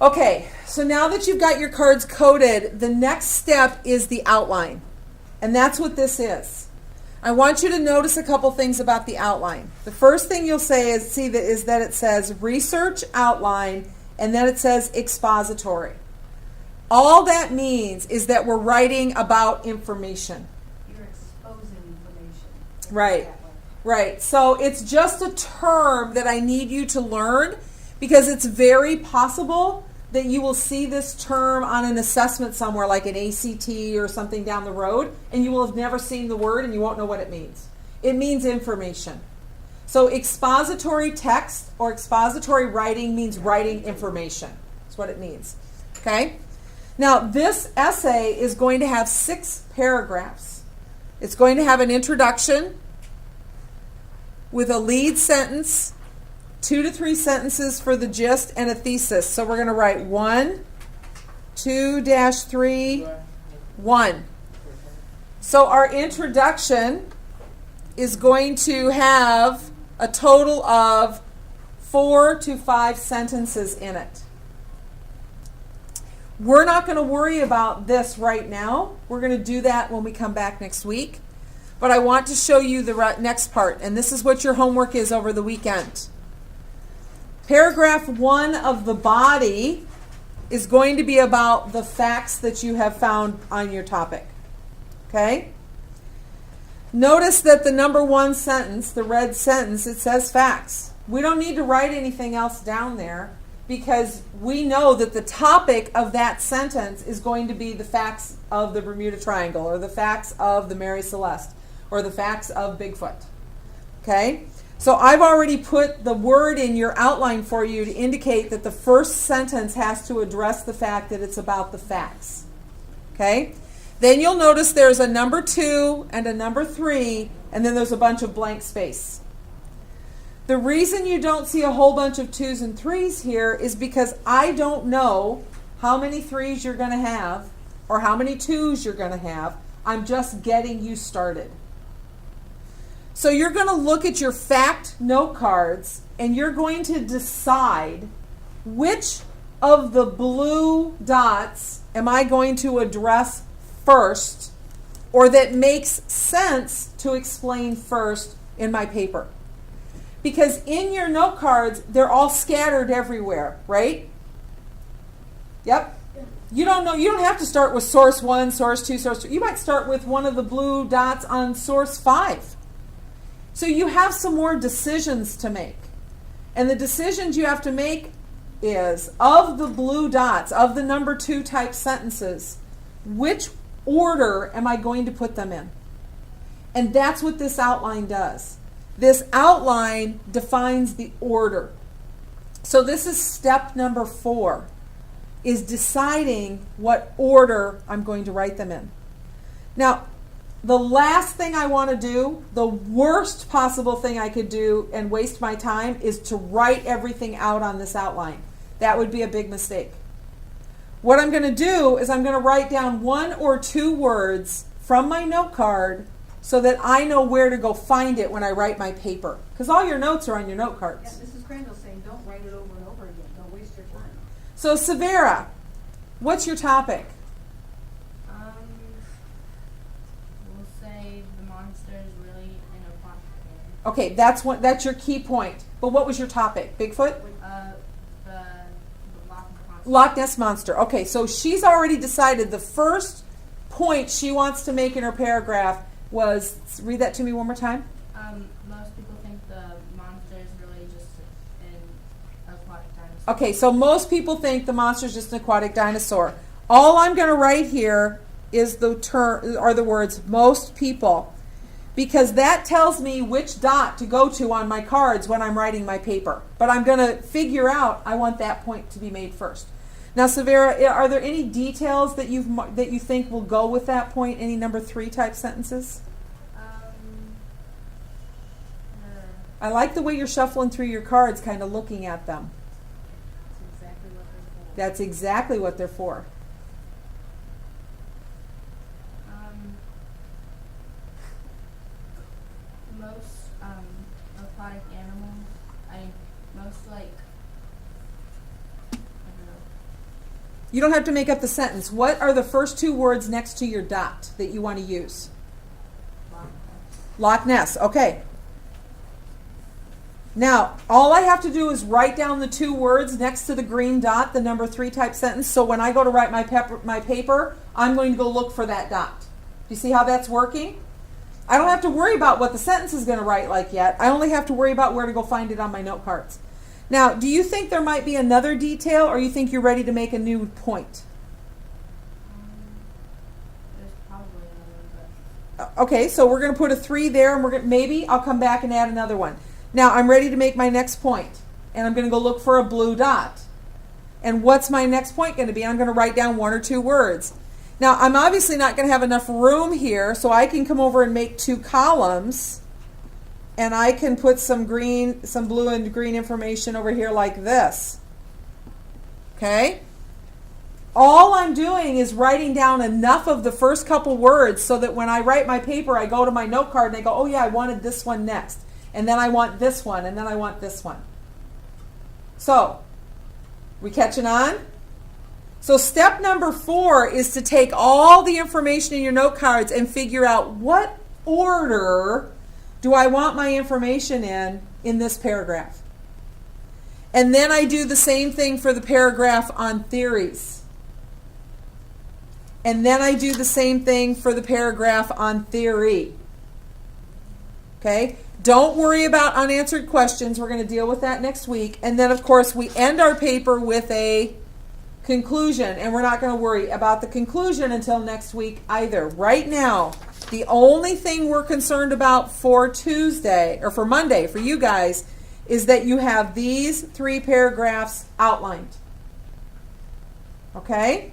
Okay, so now that you've got your cards coded, the next step is the outline. And that's what this is. I want you to notice a couple things about the outline. The first thing you'll say is that it says research outline, and then it says expository. All that means is that we're writing about information. You're exposing information. Right. Right. So it's just a term that I need you to learn, because it's very possible that you will see this term on an assessment somewhere like an ACT or something down the road, and you will have never seen the word and you won't know what it means. It means information. So expository text or expository writing means writing information. That's what it means. Okay? Now, this essay is going to have 6 paragraphs. It's going to have an introduction with a lead sentence, 2 to 3 sentences for the gist, and a thesis. So we're going to write 1, 2-3, 1. So our introduction is going to have a total of 4 to 5 sentences in it. We're not going to worry about this right now. We're going to do that when we come back next week. But I want to show you the next part, and this is what your homework is over the weekend. Paragraph 1 of the body is going to be about the facts that you have found on your topic. Okay? Notice that the number 1 sentence, the red sentence, it says facts. We don't need to write anything else down there, because we know that the topic of that sentence is going to be the facts of the Bermuda Triangle, or the facts of the Mary Celeste, or the facts of Bigfoot. Okay? So I've already put the word in your outline for you to indicate that the first sentence has to address the fact that it's about the facts. Okay? Then you'll notice there's a number 2 and a number 3, and then there's a bunch of blank space. The reason you don't see a whole bunch of 2s and 3s here is because I don't know how many 3s you're going to have or how many 2s you're going to have. I'm just getting you started. So you're going to look at your fact note cards, and you're going to decide which of the blue dots am I going to address first, or that makes sense to explain first in my paper. Because in your note cards, they're all scattered everywhere, right? Yep. You don't have to start with source 1, source 2, source 3. You might start with one of the blue dots on source 5. So you have some more decisions to make. And the decisions you have to make is, of the blue dots, of the number 2 type sentences, which order am I going to put them in? And that's what this outline does. This outline defines the order. So this is step number 4, is deciding what order I'm going to write them in. Now, the last thing I want to do, the worst possible thing I could do and waste my time, is to write everything out on this outline. That would be a big mistake. What I'm going to do is I'm going to write down 1 or 2 words from my note card so that I know where to go find it when I write my paper. Because all your notes are on your note cards. Yeah, Mrs. Crandall's saying don't write it over and over again. Don't waste your time. So, Severa, what's your topic? We'll say the monster is really in a aquatic. Okay, that's your key point. But what was your topic? Bigfoot? The Loch Ness monster. Loch Ness Monster. Okay, so she's already decided the first point she wants to make in her paragraph was, read that to me one more time. Most people think the monster is really just an aquatic dinosaur. Okay, so most people think the monster is just an aquatic dinosaur. All I'm going to write here is the words most people, because that tells me which dot to go to on my cards when I'm writing my paper. But I'm going to figure out, I want that point to be made first. Now, Severa, are there any details that you think will go with that point? Any number 3 type sentences? I like the way you're shuffling through your cards, kind of looking at them. That's exactly what they're for. That's exactly what they're for. Most aquatic animals, most like, I don't know, You don't have to make up the sentence. What are the first two words next to your dot that you want to use? Loch Ness. Okay. Now, all I have to do is write down the two words next to the green dot, the number 3 type sentence. So when I go to write my paper, I'm going to go look for that dot. Do you see how that's working? I don't have to worry about what the sentence is going to write like yet. I only have to worry about where to go find it on my note cards. Now, do you think there might be another detail, or you think you're ready to make a new point? There's probably another, Okay, so we're going to put a 3 there, and we're going maybe I'll come back and add another one. Now, I'm ready to make my next point, and I'm going to go look for a blue dot. And what's my next point going to be? I'm going to write down 1 or 2 words. Now, I'm obviously not going to have enough room here, so I can come over and make 2 columns, and I can put some blue and green information over here like this. Okay? All I'm doing is writing down enough of the first couple words so that when I write my paper, I go to my note card and I go, oh yeah, I wanted this one next. And then I want this one, and then I want this one. So, we catching on? So step number 4 is to take all the information in your note cards and figure out what order do I want my information in this paragraph. And then I do the same thing for the paragraph on theories. And then I do the same thing for the paragraph on theory. Okay? Don't worry about unanswered questions. We're going to deal with that next week. And then, of course, we end our paper with a conclusion. And we're not going to worry about the conclusion until next week either. Right now, the only thing we're concerned about for Tuesday, or for Monday, for you guys, is that you have these 3 paragraphs outlined. Okay?